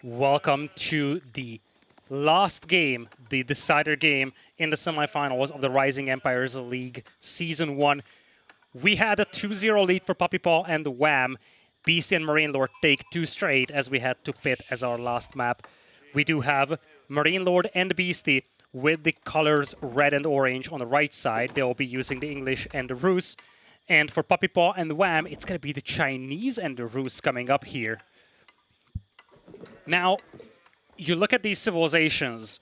Welcome to the last game, the decider game in the semifinals of the Rising Empires League Season 1. We had a 2-0 lead for Puppypaw and Wam. Beasty and MarineLord take 2 straight as we had to pit as our last map. We do have MarineLord and Beasty with the colors red and orange on the right side. They'll be using the English and the Rus. And for Puppypaw and Wam, it's going to be the Chinese and the Rus coming up here. Now, you look at these civilizations.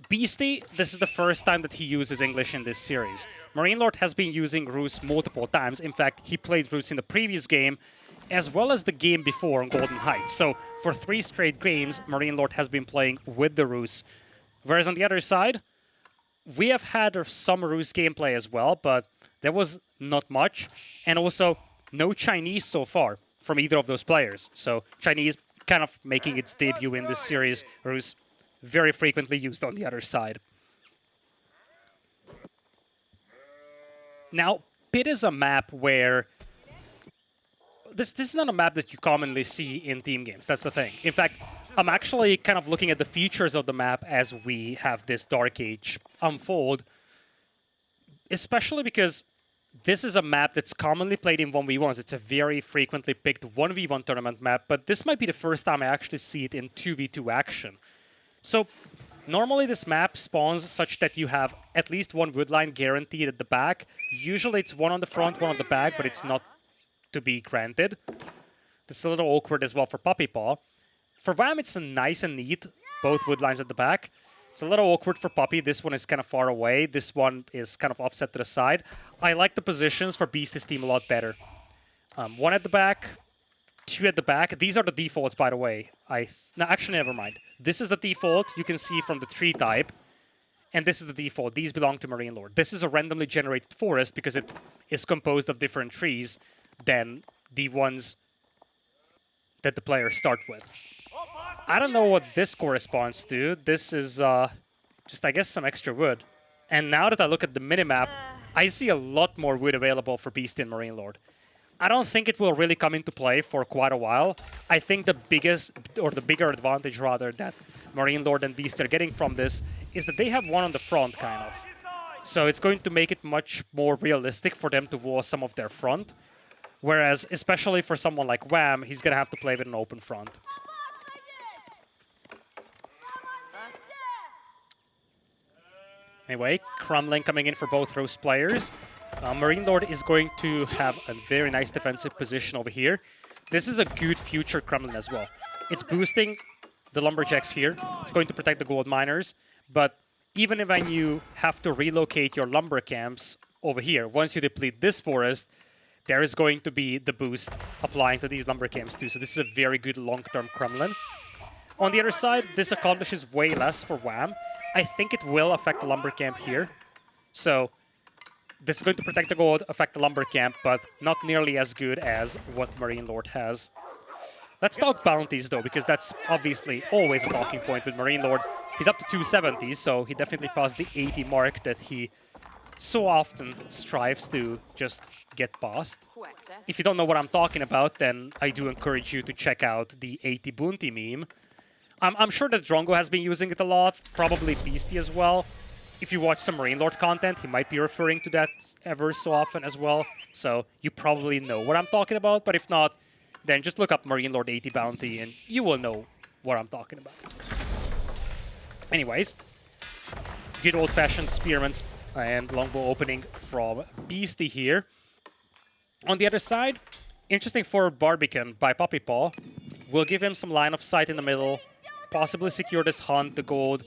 Beasty, this is the first time that he uses English in this series. MarineLord has been using Rus multiple times. In fact, he played Rus in the previous game, as well as the game before on Golden Heights. So, for 3 straight games, MarineLord has been playing with the Rus. Whereas on the other side, we have had some Rus gameplay as well, but there was not much. And also, no Chinese so far from either of those players. So, Chinese kind of making its debut in this series. Rus very frequently used on the other side. Now, Pit is a map where... This is not a map that you commonly see in team games, that's the thing. In fact, I'm actually kind of looking at the features of the map as we have this Dark Age unfold. Especially because this is a map that's commonly played in 1v1s. It's a very frequently picked 1v1 tournament map, but this might be the first time I actually see it in 2v2 action. So, normally this map spawns such that you have at least one woodline guaranteed at the back. Usually it's one on the front, one on the back, but it's not to be granted. This is a little awkward as well for Puppypaw. For Wam, it's nice and neat, both woodlines at the back. It's a little awkward for Puppy. This one is kind of far away. This one is kind of offset to the side. I like the positions for Beasty's team a lot better. 1 at the back, 2 at the back. These are the defaults, by the way. No, actually, never mind. This is the default you can see from the tree type. And this is the default. These belong to MarineLord. This is a randomly generated forest because it is composed of different trees than the ones that the players start with. I don't know what this corresponds to. This is just, I guess, some extra wood. And now that I look at the minimap, I see a lot more wood available for Beasty and MarineLord. I don't think it will really come into play for quite a while. I think the biggest, or the bigger advantage rather, that MarineLord and Beasty are getting from this is that they have one on the front, kind of. So it's going to make it much more realistic for them to wall some of their front. Whereas, especially for someone like Wam, he's going to have to play with an open front. Anyway, Crumbling coming in for both Rose players. MarineLord is going to have a very nice defensive position over here. This is a good future Crumbling as well. It's boosting the Lumberjacks here. It's going to protect the gold miners. But even when you have to relocate your lumber camps over here, once you deplete this forest, there is going to be the boost applying to these lumber camps too. So this is a very good long-term Kremlin. On the other side, this accomplishes way less for Wam. I think it will affect the lumber camp here. So this is going to protect the gold, affect the lumber camp, but not nearly as good as what MarineLord has. Let's talk bounties though, because that's obviously always a talking point with MarineLord. He's up to 270, so he definitely passed the 80 mark that he so often strives to just get past. If you don't know what I'm talking about, then I do encourage you to check out the 80 bounty meme. I'm sure that Drongo has been using it a lot, probably Beasty as well. If you watch some MarineLord content, he might be referring to that ever so often as well. So you probably know what I'm talking about, but if not, then just look up MarineLord 80 bounty and you will know what I'm talking about. Anyways, good old-fashioned spearmen and longbow opening from Beasty here. On the other side, interesting forward Barbican by Puppypaw. Will give him some line of sight in the middle, possibly secure this hunt, the gold,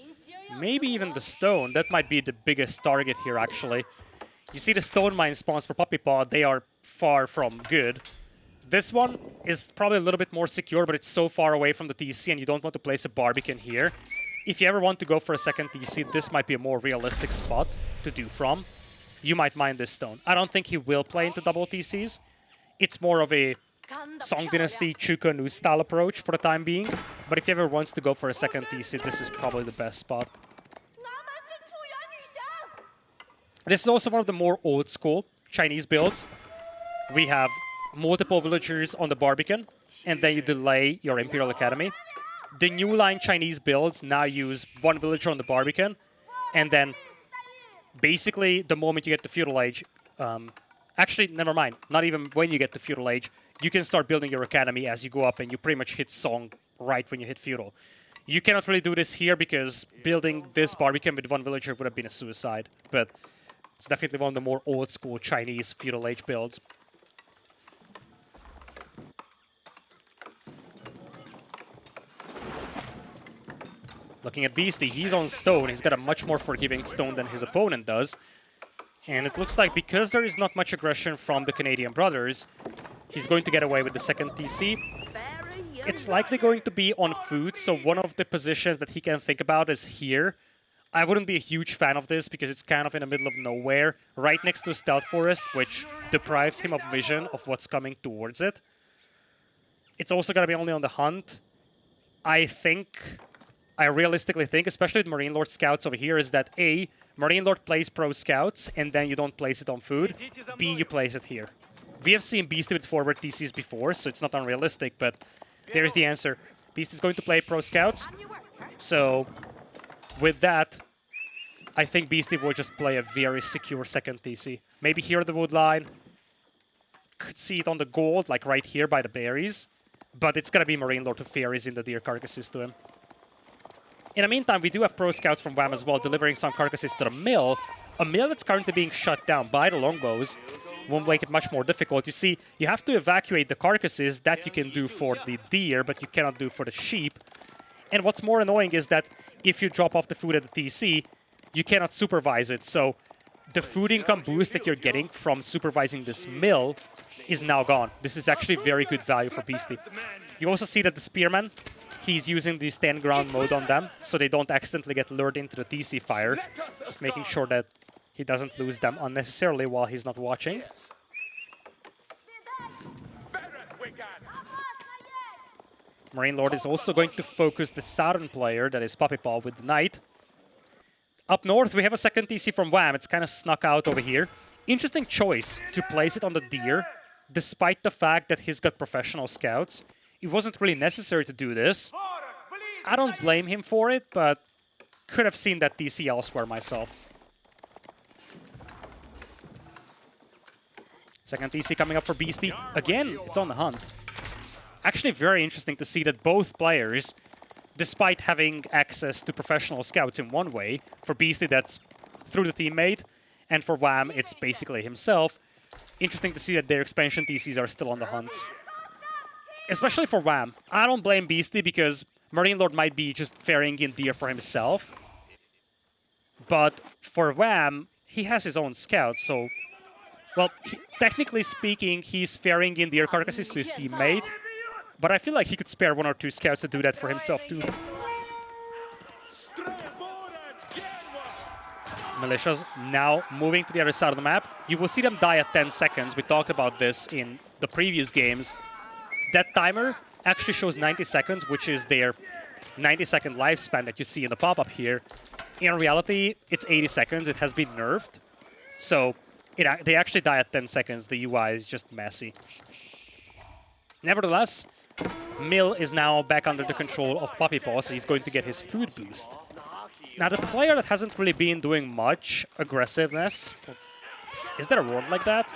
maybe even the stone. That might be the biggest target here, actually. You see the stone mine spawns for Puppypaw, they are far from good. This one is probably a little bit more secure, but it's so far away from the TC and you don't want to place a Barbican here. If you ever want to go for a second TC, this might be a more realistic spot to do from. You might mine this stone. I don't think he will play into double TCs. It's more of a Song Dynasty Chuko Nu style approach for the time being. But if he ever wants to go for a second TC, this is probably the best spot. This is also one of the more old school Chinese builds. We have multiple villagers on the Barbican, and then you delay your Imperial Academy. the new line Chinese builds now use one villager on the Barbican, and then basically the moment you get to Feudal Age, actually, never mind, not even when you get to Feudal Age, you can start building your academy as you go up, and you pretty much hit Song right when you hit Feudal. You cannot really do this here because building this Barbican with one villager would have been a suicide, but it's definitely one of the more old-school Chinese Feudal Age builds. Looking at Beasty, he's on stone. He's got a much more forgiving stone than his opponent does. And it looks like because there is not much aggression from the Canadian brothers, he's going to get away with the second TC. It's likely going to be on food, so one of the positions that he can think about is here. I wouldn't be a huge fan of this because it's kind of in the middle of nowhere, right next to a stealth forest, which deprives him of vision of what's coming towards it. It's also going to be only on the hunt. I realistically think, especially with MarineLord scouts over here, is that A, MarineLord plays pro scouts, and then you don't place it on food. B, you place it here. We have seen Beasty with forward TCs before, so it's not unrealistic, but there's the answer. Beasty is going to play pro scouts, so with that, I think Beasty will just play a very secure second TC. Maybe here at the wood line. Could see it on the gold, like right here by the berries, but it's gonna be MarineLord who ferries in the deer carcasses to him. In the meantime, we do have pro scouts from Wam as well, delivering some carcasses to the mill. A mill that's currently being shut down by the longbows will make it much more difficult. You see, you have to evacuate the carcasses. That you can do for the deer, but you cannot do for the sheep. And what's more annoying is that if you drop off the food at the TC, you cannot supervise it. So the food income boost that you're getting from supervising this mill is now gone. This is actually very good value for Beasty. You also see that the spearmen, he's using the stand ground mode on them, so they don't accidentally get lured into the TC fire. Just making sure that he doesn't lose them unnecessarily while he's not watching. MarineLord is also going to focus the southern player, that is Puppypaw, with the Knight. Up north, we have a second TC from Wam. It's kind of snuck out over here. Interesting choice to place it on the deer, despite the fact that he's got professional scouts. It wasn't really necessary to do this. I don't blame him for it, but could have seen that TC elsewhere myself. Second TC coming up for Beasty. Again, it's on the hunt. It's actually very interesting to see that both players, despite having access to professional scouts in one way, for Beasty that's through the teammate, and for Wam it's basically himself, interesting to see that their expansion TCs are still on the hunts. Especially for Wam. I don't blame Beasty because MarineLord might be just ferrying in deer for himself. But for Wam, he has his own scout, so... Well, technically speaking, he's ferrying in deer carcasses to his teammate. But I feel like he could spare one or two scouts to do that for himself too. Militias now moving to the other side of the map. You will see them die at 10 seconds. We talked about this in the previous games. That timer actually shows 90 seconds, which is their 90-second lifespan that you see in the pop-up here. In reality, it's 80 seconds. It has been nerfed. So they actually die at 10 seconds. The UI is just messy. Nevertheless, Mill is now back under the control of Puppypaw, so he's going to get his food boost. Now, the player that hasn't really been doing much aggressiveness... Is there a word like that?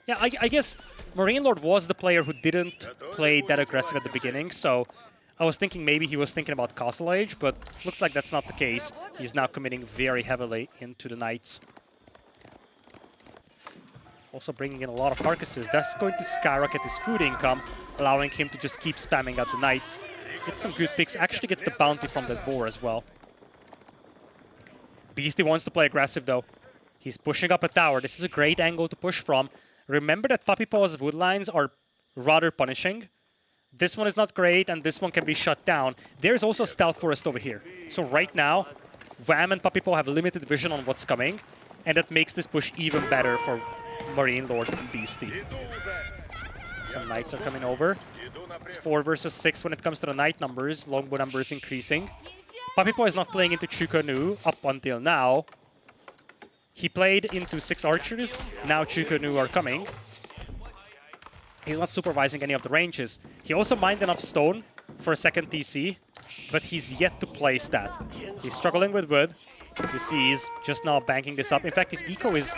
Yeah, I guess MarineLord was the player who didn't play that aggressive at the beginning, so I was thinking maybe he was thinking about Castle Age, but looks like that's not the case. He's now committing very heavily into the Knights. Also bringing in a lot of carcasses. That's going to skyrocket his food income, allowing him to just keep spamming out the Knights. Gets some good picks. Actually gets the bounty from that boar as well. Beasty wants to play aggressive though. He's pushing up a tower. This is a great angle to push from. Remember that Puppypaw's wood lines are rather punishing. This one is not great, and this one can be shut down. There's also Stealth Forest over here. So right now, Wam and Puppypaw have limited vision on what's coming, and that makes this push even better for MarineLord and Beasty. Some Knights are coming over. It's 4 versus 6 when it comes to the Knight numbers. Longbow numbers increasing. Puppypaw is not playing into Chukanu up until now. He played into 6 archers. Now Chukanu are coming. He's not supervising any of the ranges. He also mined enough stone for a second TC, but he's yet to place that. He's struggling with wood. You see he's just now banking this up. In fact, his eco is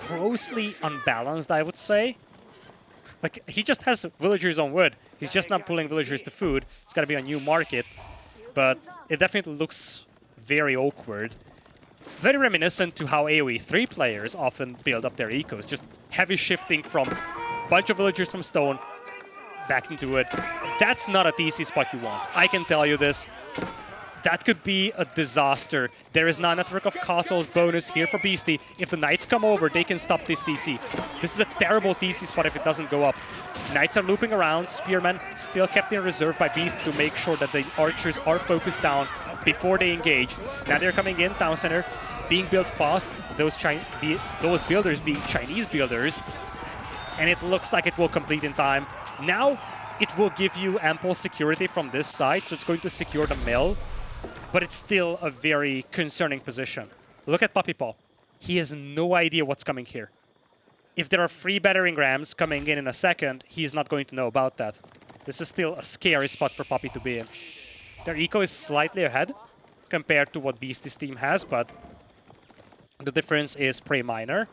grossly unbalanced, I would say. Like, he just has villagers on wood. He's just not pulling villagers to food. It's got to be a new market. But it definitely looks very awkward. Very reminiscent to how AoE3 players often build up their ecos. Just heavy shifting from a bunch of villagers from stone back into wood. That's not a TC spot you want. I can tell you this. That could be a disaster. There is now a network of castles bonus here for Beasty. If the Knights come over, they can stop this TC. This is a terrible TC spot if it doesn't go up. Knights are looping around. Spearmen still kept in reserve by Beasty to make sure that the archers are focused down before they engage. Now they're coming in, town center, being built fast. Those builders being Chinese builders. And it looks like it will complete in time. Now, it will give you ample security from this side, so it's going to secure the mill. But it's still a very concerning position. Look at Puppypaw. He has no idea what's coming here. If there are 3 battering rams coming in a second, he's not going to know about that. This is still a scary spot for Puppy to be in. Their eco is slightly ahead compared to what Beasty's team has, but the difference is pretty minor.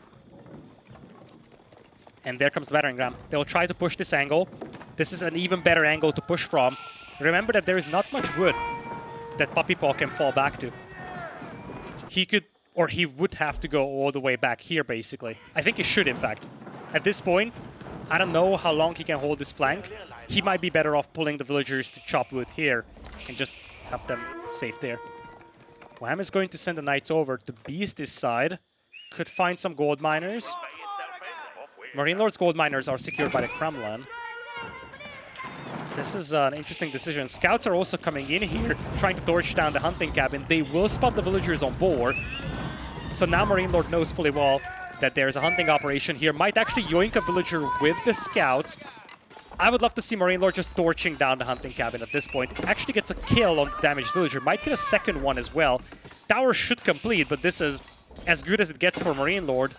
And there comes the battering ram. They'll try to push this angle. This is an even better angle to push from. Remember that there is not much wood that Puppypaw can fall back to. He could, or he would have to go all the way back here, basically. I think he should, in fact. At this point, I don't know how long he can hold this flank. He might be better off pulling the villagers to chop wood here and just have them safe there. Wam is going to send the Knights over to Beast's side. Could find some gold miners. MarineLord's gold miners are secured by the Kremlin. This is an interesting decision. Scouts are also coming in here, trying to torch down the hunting cabin. They will spot the villagers on board. So now MarineLord knows fully well that there's a hunting operation here. Might actually yoink a villager with the scouts. I would love to see MarineLord just torching down the hunting cabin at this point. Actually gets a kill on the damaged villager. Might get a second one as well. Tower should complete, but this is as good as it gets for MarineLord.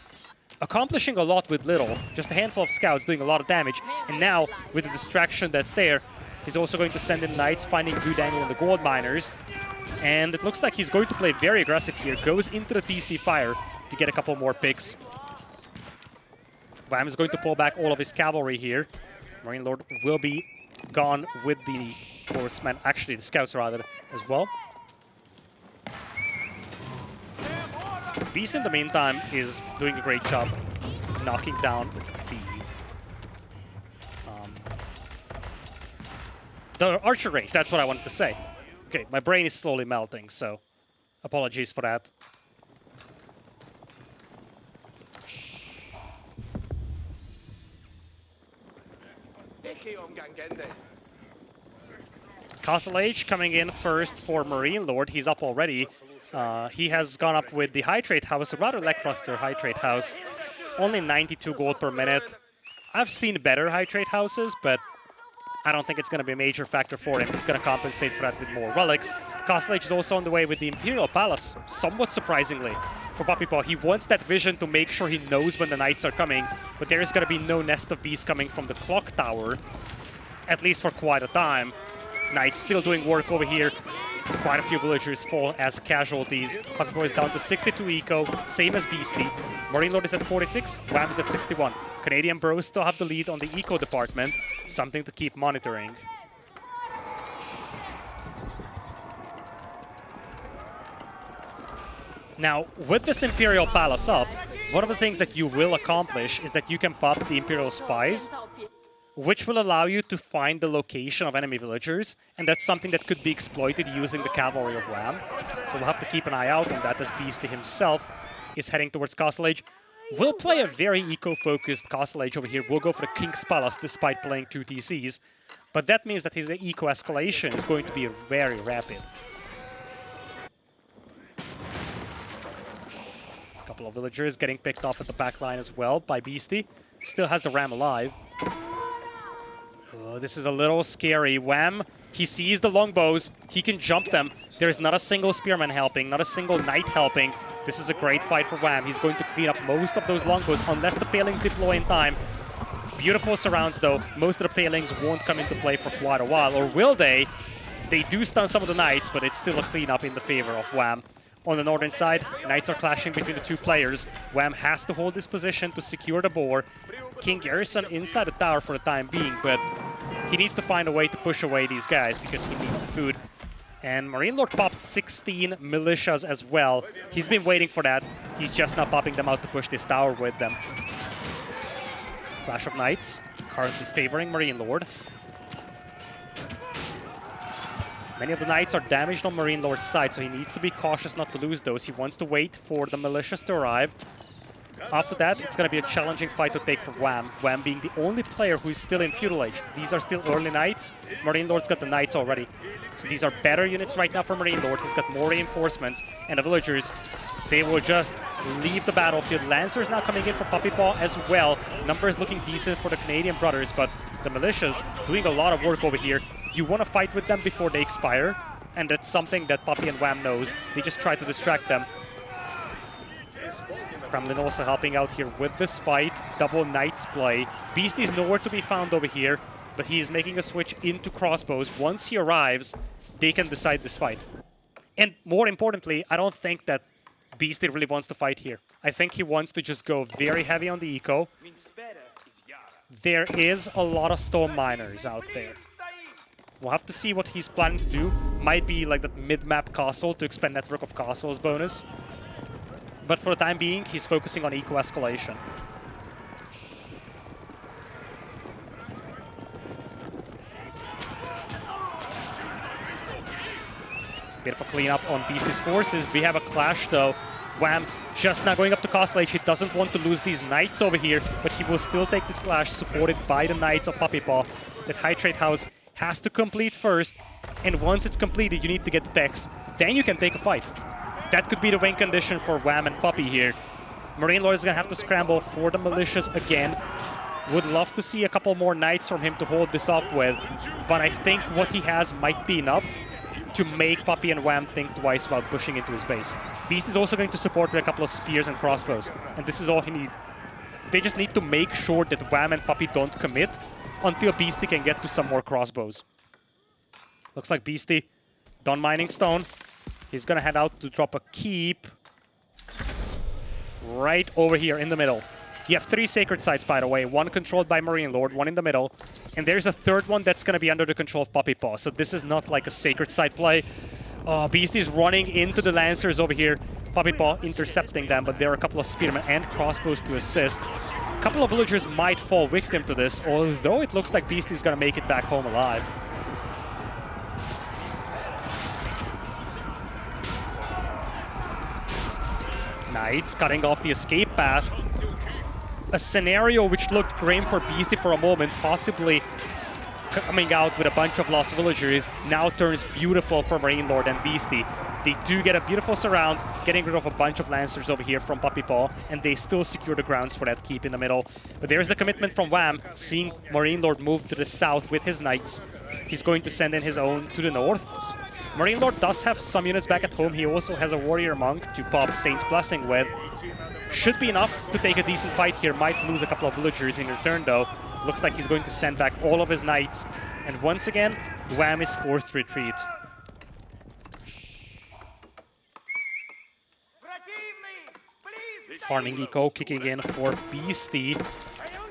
Accomplishing a lot with little. Just a handful of scouts doing a lot of damage. And now, with the distraction that's there, he's also going to send in Knights, finding good angle on the gold miners. And it looks like he's going to play very aggressive here. Goes into the TC fire to get a couple more picks. Wam is going to pull back all of his cavalry here. MarineLord will be gone with the horsemen. Actually, the scouts rather, as well. Beast, in the meantime, is doing a great job knocking down the archer range. That's what I wanted to say. Okay, my brain is slowly melting, so apologies for that. Castle Age coming in first for MarineLord. He's up already. He has gone up with the high trade house, a rather lackluster high trade house. Only 92 gold per minute. I've seen better high trade houses, but I don't think it's going to be a major factor for him. He's going to compensate for that with more relics. Castle Age is also on the way with the Imperial Palace, somewhat surprisingly for Puppypaw. He wants that vision to make sure he knows when the Knights are coming, but there is going to be no nest of bees coming from the clock tower, at least for quite a time. Knights still doing work over here. Quite a few villagers fall as casualties. Puppypaw is down to 62 eco, same as Beasty. MarineLord is at 46, Wam is at 61. Canadian bros still have the lead on the eco department, something to keep monitoring. Now, with this Imperial Palace up, one of the things that you will accomplish is that you can pop the Imperial Spies, which will allow you to find the location of enemy villagers, and that's something that could be exploited using the cavalry of Wam. So we'll have to keep an eye out on that as Beasty himself is heading towards Castle Age. We'll play a very eco-focused Castle Age over here. We'll go for the King's Palace despite playing 2 TCs, but that means that his eco-escalation is going to be very rapid. A couple of villagers getting picked off at the back line as well by Beasty. Still has the ram alive. Oh, this is a little scary. Wam, he sees the longbows. He can jump them. There's not a single spearman helping, not a single knight helping. This is a great fight for Wam. He's going to clean up most of those longbows unless the palings deploy in time. Beautiful surrounds, though. Most of the palings won't come into play for quite a while. Or will they? They do stun some of the Knights, but it's still a cleanup in the favor of Wam. On the northern side, Knights are clashing between the two players. Wam has to hold this position to secure the boar. King Garrison inside the tower for the time being, but he needs to find a way to push away these guys because he needs the food. And MarineLord popped 16 militias as well. He's been waiting for that. He's just not popping them out to push this tower with them. Clash of Knights, currently favoring MarineLord. Many of the Knights are damaged on MarineLord's side, so he needs to be cautious not to lose those. He wants to wait for the militias to arrive. After that, it's going to be a challenging fight to take for Wam. Wam being the only player who is still in Feudal Age. These are still early Knights. MarineLord's got the Knights already. So these are better units right now for MarineLord. He's got more reinforcements. And the villagers, they will just leave the battlefield. Lancers now coming in for Puppypaw as well. Numbers looking decent for the Canadian brothers, but the militias doing a lot of work over here. You want to fight with them before they expire, and that's something that Puppy and Wam knows. They just try to distract them. Kremlin also helping out here with this fight. Double Knights play. Beasty is nowhere to be found over here, but he is making a switch into crossbows. Once he arrives, they can decide this fight. And more importantly, I don't think that Beasty really wants to fight here. I think he wants to just go very heavy on the eco. There is a lot of stone miners out there. We'll have to see what he's planning to do. Might be like that mid-map castle to expand network of castles bonus. But for the time being, he's focusing on eco-escalation. Bit of a cleanup on Beasty's forces. We have a clash though. Wam just now going up to Castle Age. He doesn't want to lose these Knights over here, but he will still take this clash supported by the Knights of Puppypaw. That high trade house has to complete first, and once it's completed, you need to get the techs. Then you can take a fight. That could be the win condition for Wam and Puppy here. MarineLord is going to have to scramble for the militias again. Would love to see a couple more Knights from him to hold this off with, but I think what he has might be enough to make Puppy and Wam think twice about pushing into his base. Beast is also going to support with a couple of spears and crossbows, and this is all he needs. They just need to make sure that Wam and Puppy don't commit until Beasty can get to some more crossbows. Looks like Beasty done mining stone. He's gonna head out to drop a keep right over here in the middle. You have 3 sacred sites, by the way. One controlled by MarineLord, one in the middle. And there's a third one that's gonna be under the control of Puppypaw. So this is not like a sacred site play. Beasty is running into the Lancers over here. Puppypaw intercepting them, but there are a couple of spearmen and crossbows to assist. A couple of villagers might fall victim to this, although it looks like Beasty's gonna make it back home alive. Knights cutting off the escape path. A scenario which looked grim for Beasty for a moment, possibly coming out with a bunch of lost villagers, now turns beautiful for MarineLord and Beasty. They do get a beautiful surround, getting rid of a bunch of Lancers over here from Puppypaw, and they still secure the grounds for that keep in the middle. But there's the commitment from Wam, seeing MarineLord move to the south with his Knights. He's going to send in his own to the north. MarineLord does have some units back at home. He also has a Warrior Monk to pop Saint's Blessing with. Should be enough to take a decent fight here. Might lose a couple of villagers in return though. Looks like he's going to send back all of his Knights. And once again, Wam is forced to retreat. Farming Eco kicking in for Beasty.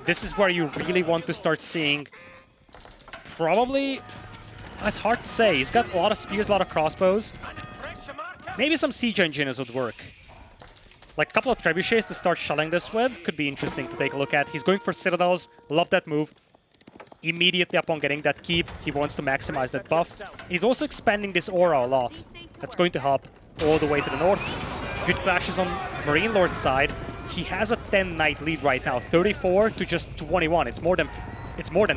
This is where you really want to start seeing probably... It's hard to say. He's got a lot of spears, a lot of crossbows. Maybe some siege engineers would work. Like a couple of trebuchets to start shelling this with could be interesting to take a look at. He's going for citadels. Love that move. Immediately upon getting that keep, he wants to maximize that buff. He's also expanding this aura a lot. That's going to help all the way to the north. Good clashes on MarineLord's side. He has a 10 Knight lead right now, 34 to just 21. It's more than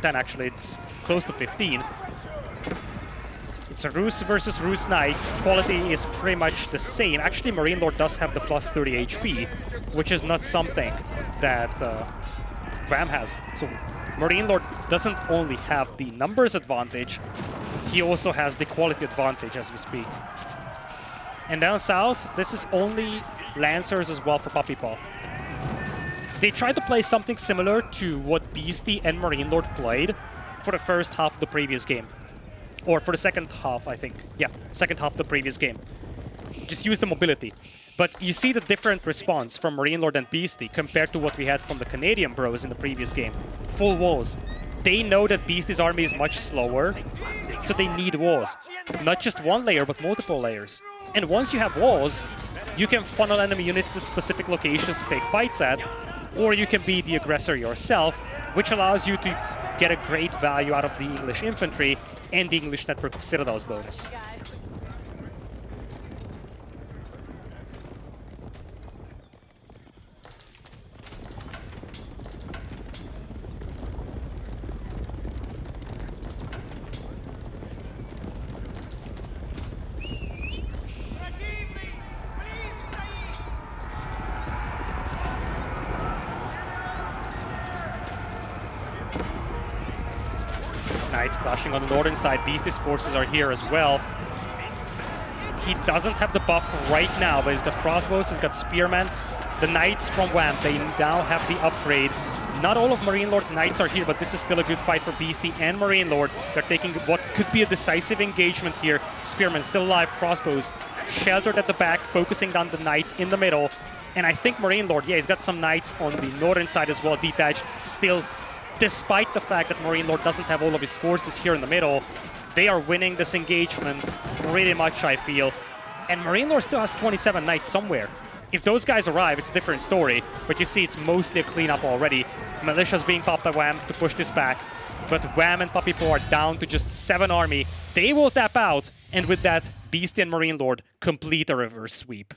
10 actually. It's close to 15. It's a Rus versus Rus Knights. Quality is pretty much the same. Actually, MarineLord does have the plus 30 HP, which is not something that Wam has. So MarineLord doesn't only have the numbers advantage, he also has the quality advantage as we speak. And down south, this is only Lancers as well for Puppypaw. They tried to play something similar to what Beasty and MarineLord played for the first half of the previous game. Or for the second half, I think. Yeah, second half of the previous game. Just use the mobility. But you see the different response from MarineLord and Beasty compared to what we had from the Canadian bros in the previous game. Full walls. They know that Beasty's army is much slower, so they need walls. Not just one layer, but multiple layers. And once you have walls, you can funnel enemy units to specific locations to take fights at, or you can be the aggressor yourself, which allows you to get a great value out of the English infantry and the English network of citadels bonus. Knights clashing on the northern side. Beasty's forces are here as well. He doesn't have the buff right now, but he's got crossbows, he's got spearmen. The Knights from Wam, they now have the upgrade. Not all of MarineLord's Knights are here, but this is still a good fight for Beasty and MarineLord. They're taking what could be a decisive engagement here. Spearmen still alive, crossbows sheltered at the back, focusing on the Knights in the middle. And I think MarineLord, yeah, he's got some Knights on the northern side as well, detached, still. Despite the fact that MarineLord doesn't have all of his forces here in the middle, they are winning this engagement pretty much, I feel. And MarineLord still has 27 Knights somewhere. If those guys arrive, it's a different story, but you see it's mostly a cleanup already. Militia's being popped by Wam to push this back, but Wam and Puppypaw are down to just 7 army. They will tap out, and with that, Beasty and MarineLord complete a reverse sweep.